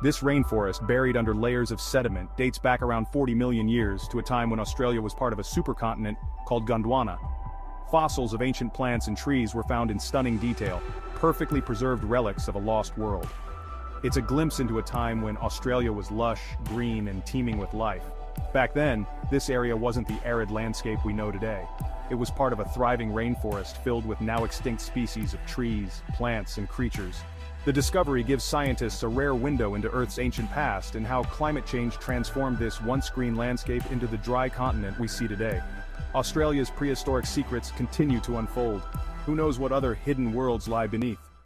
This rainforest, buried under layers of sediment, dates back around 40 million years to a time when Australia was part of a supercontinent called Gondwana. Fossils of ancient plants and trees were found in stunning detail, perfectly preserved relics of a lost world. It's a glimpse into a time when Australia was lush, green, and teeming with life. Back then, this area wasn't the arid landscape we know today. It was part of a thriving rainforest filled with now extinct species of trees, plants, and creatures. The discovery gives scientists a rare window into Earth's ancient past and how climate change transformed this once green landscape into the dry continent we see today. Australia's prehistoric secrets continue to unfold. Who knows what other hidden worlds lie beneath?